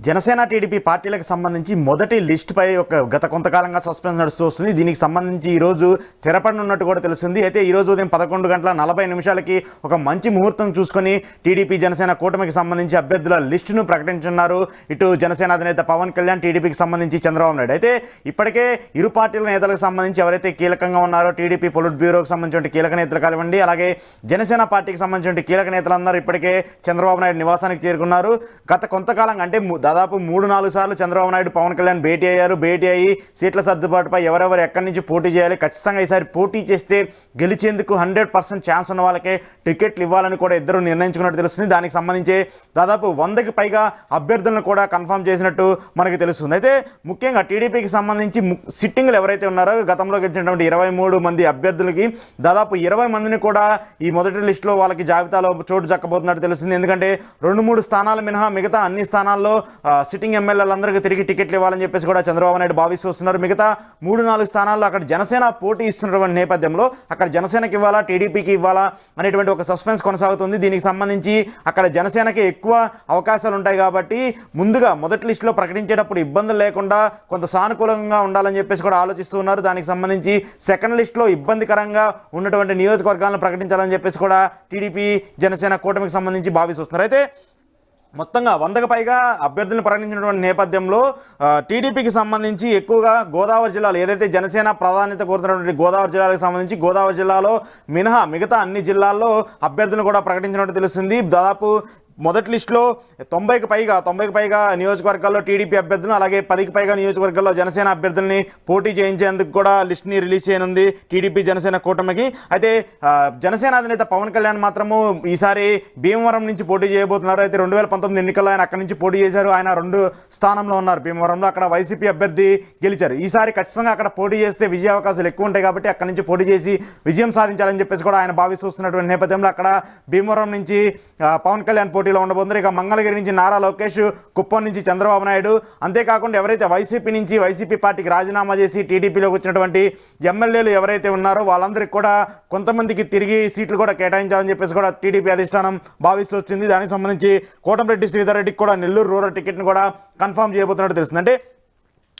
Janasena TDP పార్టీలకు సంబంధించి మొదటి లిస్టుపై గత కొంతకాలంగా సస్పెన్స్ నడుస్తూ వస్తుంది. దీనికి సంబంధించి ఈరోజు తెరపడనున్నట్టు కూడా తెలుస్తుంది. అయితే ఈరోజు ఉదయం 11:40 ఒక మంచి ముహూర్తం చూసుకొని టీడీపీ జనసేన కూటమికి సంబంధించి అభ్యర్థుల లిస్టును ప్రకటించున్నారు. ఇటు జనసేన అధినేత పవన్ కళ్యాణ్, టీడీపీకి సంబంధించి చంద్రబాబు నాయుడు. అయితే ఇప్పటికే ఇరు పార్టీల నేతలకు సంబంధించి ఎవరైతే కీలకంగా ఉన్నారో టీడీపీ పొలిట్ బ్యూరోకి సంబంధించిన కీలక నేతలు కానివ్వండి, అలాగే జనసేన పార్టీకి సంబంధించిన కీలక నేతలందరూ ఇప్పటికే చంద్రబాబు నాయుడు నివాసానికి చేరుకున్నారు. గత కొంతకాలంగా అంటే దాదాపు 3-4 సార్లు చంద్రబాబు నాయుడు పవన్ కళ్యాణ్ భేటీ అయ్యారు. భేటీ అయ్యి సీట్ల సర్దుబాటుపై ఎవరెవరు ఎక్కడి నుంచి పోటీ చేయాలి, ఖచ్చితంగా ఈసారి పోటీ చేస్తే గెలిచేందుకు 100% ఛాన్స్ ఉన్న వాళ్ళకే టికెట్లు ఇవ్వాలని కూడా ఇద్దరు నిర్ణయించుకున్నట్టు తెలుస్తుంది. దానికి సంబంధించి దాదాపు 100కి పైగా అభ్యర్థులను కూడా కన్ఫర్మ్ చేసినట్టు మనకు తెలుస్తుంది. అయితే ముఖ్యంగా టీడీపీకి సంబంధించి సిట్టింగ్లు ఎవరైతే ఉన్నారో గతంలో గెలిచినటువంటి 23 మంది అభ్యర్థులకి దాదాపు 20 మందిని కూడా ఈ మొదటి లిస్టులో వాళ్ళకి జాబితాలో చోటు దక్కబోతున్నట్టు తెలుస్తుంది. ఎందుకంటే 2-3 స్థానాలు మినహా మిగతా అన్ని స్థానాల్లో సిట్టింగ్ ఎమ్మెల్యేలందరికీ తిరిగి టికెట్లు ఇవ్వాలని చెప్పేసి కూడా చంద్రబాబు నాయుడు భావిస్తూ వస్తున్నారు. మిగతా 3-4 స్థానాల్లో అక్కడ జనసేన పోటీ ఇస్తున్నటువంటి నేపథ్యంలో అక్కడ జనసేనకి ఇవ్వాలా, టీడీపీకి ఇవ్వాలా అనేటువంటి ఒక సస్పెన్స్ కొనసాగుతుంది. దీనికి సంబంధించి అక్కడ జనసేనకి ఎక్కువ అవకాశాలు ఉంటాయి కాబట్టి ముందుగా మొదటి లిస్టులో ప్రకటించేటప్పుడు ఇబ్బందులు లేకుండా కొంత సానుకూలంగా ఉండాలని చెప్పేసి కూడా ఆలోచిస్తూ ఉన్నారు. దానికి సంబంధించి సెకండ్ లిస్టులో ఇబ్బందికరంగా ఉన్నటువంటి నియోజకవర్గాలను ప్రకటించాలని చెప్పేసి కూడా టీడీపీ జనసేన కూటమికి సంబంధించి భావిస్తున్నారు. అయితే మొత్తంగా 100కి పైగా అభ్యర్థులను ప్రకటించినటువంటి నేపథ్యంలో టీడీపీకి సంబంధించి ఎక్కువగా గోదావరి జిల్లాలో ఏదైతే జనసేన ప్రాధాన్యత కోరుతున్నటువంటి గోదావరి జిల్లాలకు సంబంధించి గోదావరి జిల్లాలో మినహా మిగతా అన్ని జిల్లాల్లో అభ్యర్థులను కూడా ప్రకటించినట్టు తెలుస్తుంది. దాదాపు మొదటి లిస్టులో 90కి పైగా నియోజకవర్గాల్లో టీడీపీ అభ్యర్థులను, అలాగే 10కి పైగా నియోజకవర్గాల్లో జనసేన అభ్యర్థుల్ని పోటీ చేయించేందుకు కూడా లిస్ట్ని రిలీజ్ చేయనుంది టీడీపీ జనసేన కూటమికి. అయితే జనసేన అధినేత పవన్ కళ్యాణ్ మాత్రము ఈసారి భీమవరం నుంచి పోటీ చేయబోతున్నారు. అయితే 2019 ఎన్నికల్లో ఆయన అక్కడి నుంచి పోటీ చేశారు. ఆయన 2 స్థానంలో ఉన్నారు భీమవరంలో. అక్కడ వైసీపీ అభ్యర్థి గెలిచారు. ఈసారి ఖచ్చితంగా అక్కడ పోటీ చేస్తే విజయ అవకాశాలు ఎక్కువ ఉంటాయి కాబట్టి అక్కడి నుంచి పోటీ చేసి విజయం సాధించాలని చెప్పేసి కూడా ఆయన భావిస్తున్నటువంటి నేపథ్యంలో అక్కడ భీమవరం నుంచి పవన్ కళ్యాణ్ పోటీలో ఉండబోతున్నారు. ఇక మంగళగిరి నుంచి నారా లోకేష్, కుప్పం నుంచి చంద్రబాబు నాయుడు, అంతేకాకుండా ఎవరైతే వైసీపీ పార్టీకి రాజీనామా చేసి టీడీపీలోకి వచ్చినటువంటి ఎమ్మెల్యేలు ఎవరైతే ఉన్నారో వాళ్ళందరికీ కూడా కొంతమందికి తిరిగి సీట్లు కూడా కేటాయించాలని చెప్పేసి కూడా టీడీపీ అధిష్టానం భావిస్తూ వచ్చింది. దానికి సంబంధించి కోటంరెడ్డి శ్రీధర్ రెడ్డికి కూడా నెల్లూరు రూరల్ టికెట్ని కూడా కన్ఫర్మ్ చేయబోతున్నట్టు తెలుస్తుంది. అంటే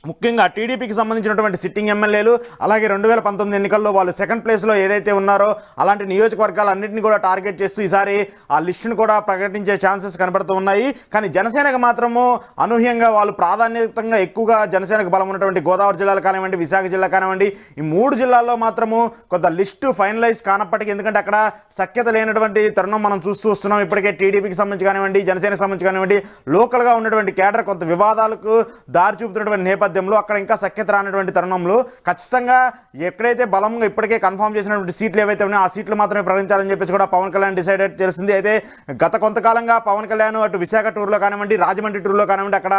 ముఖ్యంగా టీడీపీకి సంబంధించినటువంటి సిట్టింగ్ ఎమ్మెల్యేలు, అలాగే 2019 ఎన్నికల్లో వాళ్ళు సెకండ్ ప్లేస్లో ఏదైతే ఉన్నారో అలాంటి నియోజకవర్గాలన్నింటినీ కూడా టార్గెట్ చేస్తూ ఈసారి ఆ లిస్టును కూడా ప్రకటించే ఛాన్సెస్ కనబడుతూ ఉన్నాయి. కానీ జనసేనకు మాత్రము అనూహ్యంగా వాళ్ళు ప్రాధాన్యతంగా ఎక్కువగా జనసేనకు బలం ఉన్నటువంటి గోదావరి జిల్లాలు కానివ్వండి, విశాఖ జిల్లా కానివ్వండి, ఈ 3 జిల్లాల్లో మాత్రము కొంత లిస్టు ఫైనలైజ్ కానప్పటికీ, ఎందుకంటే అక్కడ సఖ్యత లేనటువంటి తరుణం మనం చూస్తూ వస్తున్నాం. ఇప్పటికే టీడీపీకి సంబంధించి కానివ్వండి, జనసేనకు సంబంధించి కానివ్వండి, లోకల్గా ఉన్నటువంటి కేడర్ కొంత వివాదాలకు దారి చూపుతున్నటువంటి నేపథ్యంలో అక్కడ ఇంకా సఖ్యత రానటువంటి తరుణంలో ఖచ్చితంగా ఎక్కడైతే బలంగా ఇప్పటికే కన్ఫర్మ్ చేసినటువంటి సీట్లు ఏవైతే ఉన్నాయో ఆ సీట్లు మాత్రమే ప్రకటించాలని చెప్పేసి కూడా పవన్ కళ్యాణ్ డిసైడ్ అయితే తెలుస్తుంది. అయితే గత కొంతకాలంగా పవన్ కళ్యాణ్ అటు విశాఖ టూర్లో కానివ్వండి, రాజమండ్రి టూర్లో కానివ్వండి, అక్కడ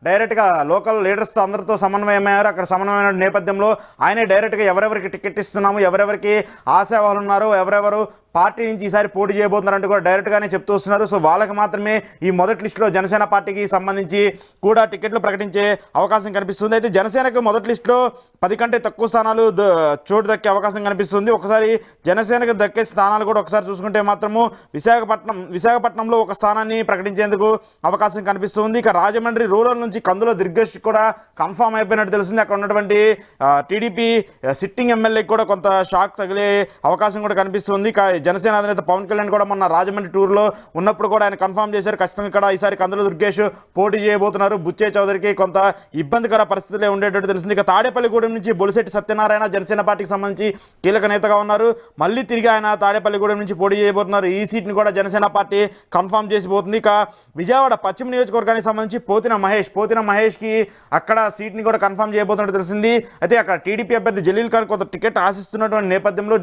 డైరెక్ట్గా లోకల్ లీడర్స్తో అందరితో సమన్వయమయ్యారు. అక్కడ సమన్వయమైన నేపథ్యంలో ఆయనే డైరెక్ట్గా ఎవరెవరికి టికెట్ ఇస్తున్నాము, ఎవరెవరికి ఆశావాలు ఉన్నారో, ఎవరెవరు పార్టీ నుంచి ఈసారి పోటీ చేయబోతున్నారంటూ కూడా డైరెక్ట్గానే చెప్తూ వస్తున్నారు. సో వాళ్ళకి మాత్రమే ఈ మొదటి లిస్టులో జనసేన పార్టీకి సంబంధించి కూడా టికెట్లు ప్రకటించే అవకాశం కనిపిస్తుంది. అయితే జనసేనకు మొదటి లిస్టులో 10 కంటే తక్కువ స్థానాలు చోటు దక్కే అవకాశం కనిపిస్తుంది. ఒకసారి జనసేనకు దక్కే స్థానాలు కూడా ఒకసారి చూసుకుంటే మాత్రము విశాఖపట్నంలో ఒక స్థానాన్ని ప్రకటించేందుకు అవకాశం కనిపిస్తుంది. ఇక రాజమండ్రి రూరల్ నుంచి కందుల దుర్గేష్ కూడా కన్ఫామ్ అయిపోయినట్టు తెలుస్తుంది. అక్కడ ఉన్నటువంటి టీడీపీ సిట్టింగ్ ఎమ్మెల్యేకి కూడా కొంత షాక్ తగిలే అవకాశం కూడా కనిపిస్తుంది. జనసేన అధినేత పవన్ కళ్యాణ్ కూడా మొన్న రాజమండ్రి టూర్లో ఉన్నప్పుడు కూడా ఆయన కన్ఫర్మ్ చేశారు. ఖచ్చితంగా ఇక్కడ ఈసారి కందుల దుర్గేష్ పోటీ చేయబోతున్నారు. బుచ్చే చౌదరికి కొంత ఇబ్బందికర పరిస్థితులే ఉండేటట్టు తెలుస్తుంది. ఇక తాడేపల్లిగూడెం నుంచి బొలిశెట్టి సత్యనారాయణ జనసేన పార్టీకి సంబంధించి కీలక నేతగా ఉన్నారు. మళ్ళీ తిరిగి ఆయన తాడేపల్లిగూడెం నుంచి పోటీ చేయబోతున్నారు. ఈ సీట్ని కూడా జనసేన పార్టీ కన్ఫర్మ్ చేసిపోతుంది. ఇక విజయవాడ పశ్చిమ నియోజకవర్గానికి సంబంధించి పోతిన మహేష్కి అక్కడ సీట్ని కూడా కన్ఫర్మ్ చేయబోతున్నట్టు తెలిసింది. అయితే అక్కడ టీడీపీ అభ్యర్థి జలీల్ ఖాన్ కొంత టికెట్ ఆశిస్తున్నటువంటి నేపథ్యంలో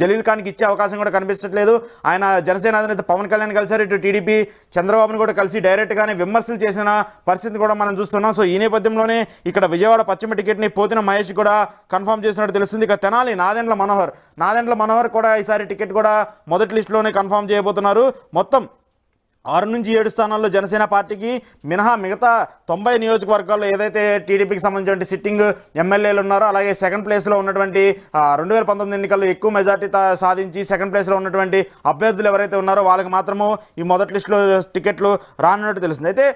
జలీల్ ఖాన్కి ఇచ్చే అవకాశం కూడా కనిపించట్లేదు. ఆయన జనసేన అధినేత పవన్ కళ్యాణ్ కలిసారు. ఇటు టీడీపీ చంద్రబాబును కూడా కలిసి డైరెక్ట్గానే విమర్శలు చేసిన పరిస్థితి కూడా మనం చూస్తున్నాం. సో ఈ నేపథ్యంలోనే ఇక్కడ విజయవాడ పశ్చిమ టికెట్ని పోతిన మహేష్ కూడా కన్ఫర్మ్ చేసినట్టు తెలుస్తుంది. ఇక తెనాలి నాదెండ్ల మనోహర్ కూడా ఈసారి టికెట్ కూడా మొదటి లిస్టులోనే కన్ఫర్మ్ చేయబోతున్నారు. మొత్తం 6 నుంచి 7 స్థానాల్లో జనసేన పార్టీకి మినహా మిగతా 90 నియోజకవర్గాల్లో ఏదైతే టీడీపీకి సంబంధించిన సిట్టింగ్ ఎమ్మెల్యేలు ఉన్నారో, అలాగే సెకండ్ ప్లేస్లో ఉన్నటువంటి 2019 ఎన్నికల్లో ఎక్కువ మెజార్టీ సాధించి సెకండ్ ప్లేస్లో ఉన్నటువంటి అభ్యర్థులు ఎవరైతే ఉన్నారో వాళ్ళకి మాత్రము ఈ మొదటి లిస్టులో టికెట్లు రానున్నట్టు తెలుస్తుంది. అయితే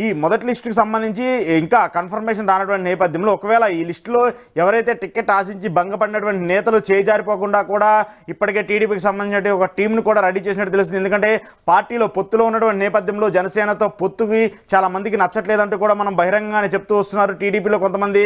ఈ మొదటి లిస్టుకి సంబంధించి ఇంకా కన్ఫర్మేషన్ రానటువంటి నేపథ్యంలో ఒకవేళ ఈ లిస్టులో ఎవరైతే టికెట్ ఆశించి భంగపడినటువంటి నేతలు చేజారిపోకుండా కూడా ఇప్పటికే టీడీపీకి సంబంధించిన ఒక టీంను కూడా రెడీ చేసినట్టు తెలుస్తుంది. ఎందుకంటే పార్టీలో పొత్తులో ఉన్నటువంటి నేపథ్యంలో జనసేనతో పొత్తుకి చాలా మందికి నచ్చట్లేదంటూ కూడా మనం బహిరంగంగానే చెప్తూ వస్తున్నారు. టీడీపీలో కొంతమంది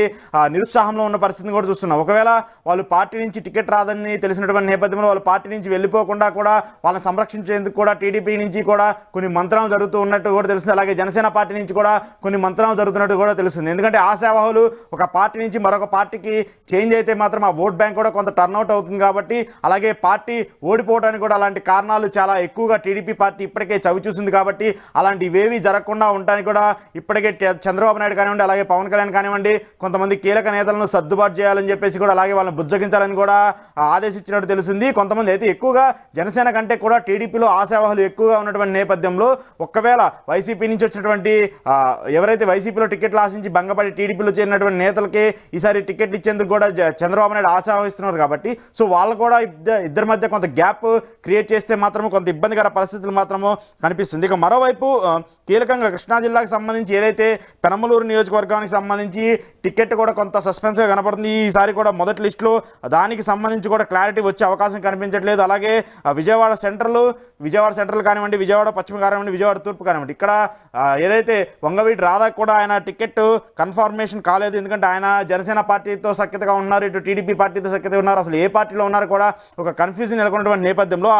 నిరుత్సాహంలో ఉన్న పరిస్థితిని కూడా చూస్తున్నాం. ఒకవేళ వాళ్ళు పార్టీ నుంచి టికెట్ రాదని తెలిసినటువంటి నేపథ్యంలో వాళ్ళు పార్టీ నుంచి వెళ్ళిపోకుండా కూడా వాళ్ళని సంరక్షించేందుకు కూడా టీడీపీ నుంచి కూడా కొన్ని మంత్రాలు జరుగుతూ ఉన్నట్టు కూడా తెలుస్తుంది. అలాగే జనసేన పార్టీ నుంచి కూడా కొన్ని మంత్రాలు జరుగుతున్నట్టు కూడా తెలుస్తుంది. ఎందుకంటే ఆశావాహులు ఒక పార్టీ నుంచి మరొక పార్టీకి చేంజ్ అయితే మాత్రం ఆ ఓట్ బ్యాంక్ కూడా కొంత టర్న్అవుట్ అవుతుంది కాబట్టి, అలాగే పార్టీ ఓడిపోవడానికి కూడా అలాంటి కారణాలు చాలా ఎక్కువగా టీడీపీ పార్టీ ఇప్పటికే చవి చూసింది కాబట్టి అలాంటివేవి జరగకుండా ఉండడానికి కూడా ఇప్పటికే చంద్రబాబు నాయుడు కానివ్వండి, అలాగే పవన్ కళ్యాణ్ కానివ్వండి, కొంతమంది కీలక నేతలను సర్దుబాటు చేయాలని చెప్పేసి కూడా, అలాగే వాళ్ళని బుజ్జగించాలని కూడా ఆదేశించినట్టు తెలిసింది. కొంతమంది అయితే ఎక్కువగా జనసేన కంటే కూడా టీడీపీలో ఆశావాహులు ఎక్కువగా ఉన్నటువంటి నేపథ్యంలో ఒకవేళ వైసీపీ నుంచి వచ్చినటువంటి ఎవరైతే వైసీపీలో టికెట్లు ఆశించి భంగపడి టీడీపీలో చేరినటువంటి నేతలకి ఈసారి టికెట్లు ఇచ్చేందుకు కూడా చంద్రబాబు నాయుడు ఆశావహిస్తున్నారు కాబట్టి, సో వాళ్ళు కూడా ఇద్దరి మధ్య కొంత గ్యాప్ క్రియేట్ చేస్తే మాత్రం కొంత ఇబ్బందికర పరిస్థితులు మాత్రము కనిపిస్తుంది. ఇక మరోవైపు కీలకంగా కృష్ణా జిల్లాకు సంబంధించి ఏదైతే పెనమలూరు నియోజకవర్గానికి సంబంధించి టికెట్ కూడా కొంత సస్పెన్స్గా కనపడుతుంది. ఈసారి కూడా మొదటి లిస్టులో దానికి సంబంధించి కూడా క్లారిటీ వచ్చే అవకాశం కనిపించట్లేదు. అలాగే విజయవాడ సెంట్రల్ కానివ్వండి, విజయవాడ పశ్చిమ కానివ్వండి, విజయవాడ తూర్పు కానివ్వండి, ఇక్కడ ఏదైతే వంగవీటి రాధా కూడా ఆయన టికెట్ కన్ఫర్మేషన్ కాలేదు. ఎందుకంటే ఆయన జనసేన పార్టీతో సఖ్యతగా ఉన్నారు, ఇటు టీడీపీ పార్టీతో సఖ్యతగా ఉన్నారు, అసలు ఏ పార్టీలో ఉన్నారు కూడా ఒక కన్ఫ్యూజన్ నెలకొన్నటువంటి నేపథ్యంలో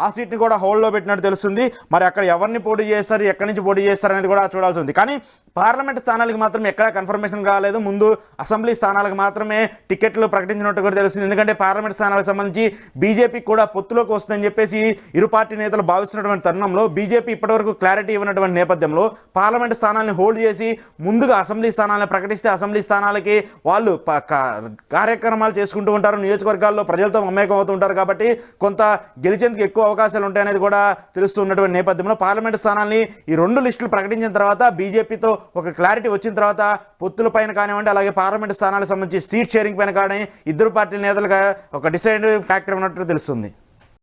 ఆ సీట్ని కూడా హోల్డ్లో పెట్టినట్టు తెలుస్తుంది. మరి అక్కడ ఎవరిని పోటీ చేస్తారు, ఎక్కడి నుంచి పోటీ చేస్తారు అనేది కూడా చూడాల్సి ఉంది. కానీ పార్లమెంట్ స్థానాలకు మాత్రం ఎక్కడా కన్ఫర్మేషన్ కాలేదు. ముందు అసెంబ్లీ స్థానాలకు మాత్రమే టికెట్లు ప్రకటించినట్టు కూడా తెలుస్తుంది. ఎందుకంటే పార్లమెంట్ స్థానాలకు సంబంధించి బీజేపీ కూడా పొత్తులోకి వస్తుందని చెప్పేసి ఇరు పార్టీ నేతలు భావిస్తున్నటువంటి తరుణంలో బీజేపీ ఇప్పటివరకు క్లారిటీ ఇవ్వనటువంటి నేపథ్యంలో పార్లమెంట్ స్థానాలను హోల్డ్ చేసి ముందుగా అసెంబ్లీ స్థానాలను ప్రకటిస్తే అసెంబ్లీ స్థానాలకి వాళ్ళు కార్యక్రమాలు చేసుకుంటూ ఉంటారు, నియోజకవర్గాల్లో ప్రజలతో మమేకం అవుతూ ఉంటారు కాబట్టి కొంత గెలిచేందుకు ఎక్కువ అవకాశాలు ఉంటాయనేది కూడా తెలుస్తున్నటువంటి నేపథ్యంలో పార్లమెంట్ స్థానాన్ని ఈ 2 లిస్టులు ప్రకటించిన తర్వాత బీజేపీతో ఒక క్లారిటీ వచ్చిన తర్వాత పొత్తుల పైన కానివ్వండి, అలాగే పార్లమెంట్ స్థానాలకు సంబంధించి సీట్ షేరింగ్ పైన కానీ ఇద్దరు పార్టీ నేతలుగా ఒక డిసైడ్ ఫ్యాక్టర్ ఉన్నట్టు తెలుస్తుంది.